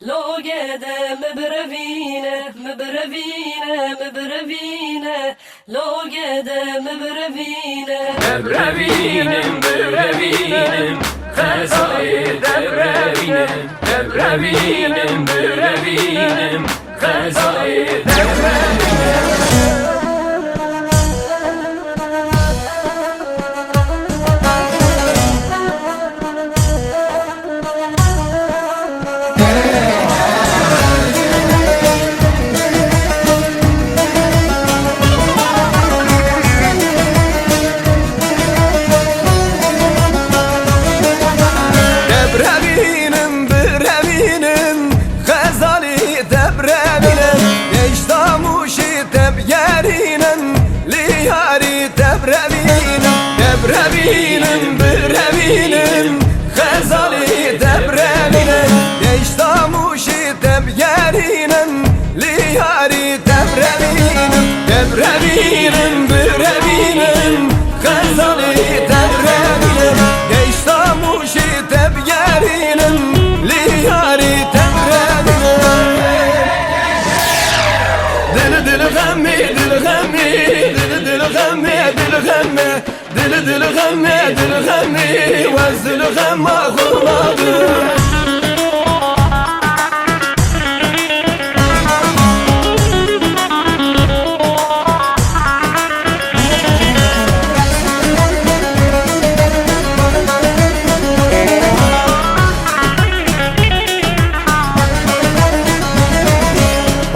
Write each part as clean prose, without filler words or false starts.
لوگده مبروینه مبروینه مبروینه لوگده مبروینه دبروینم بروینم خزای دبروینم دبروینم بروینم خزای دبروینم دبروینم بروینم خزالی دبروینم یشتاموشی دبیرینم لیاری دبروینم دبروینم بروینم خزالی دبروینم یشتاموشی دبیرینم لیاری دبروینم دل غمی دل غمی دل غمی دل غمی دل غمی وز دل غم خورماده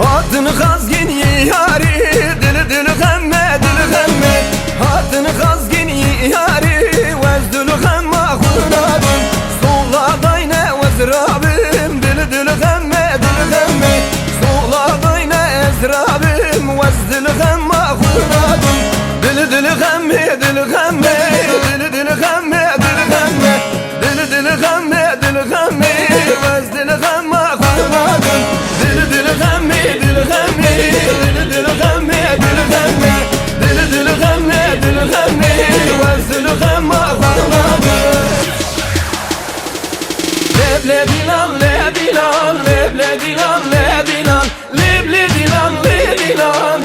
Hatın xazgin yari dil غمه dil غمه Hatın xazgin yari vez dil غمه خورنابم Soğla dayne vezrabim dil غمه Soğla dayne ezrabim vez dil غمه خورنابم Dil غمه dil غمه dil غمه dil غمه vez dil غمه خورنابم Dil غمه dil غمه dil غمه vez dil غمه خورنابم Leblebilan lebilan leblebilan lebilan leblebilan lebilan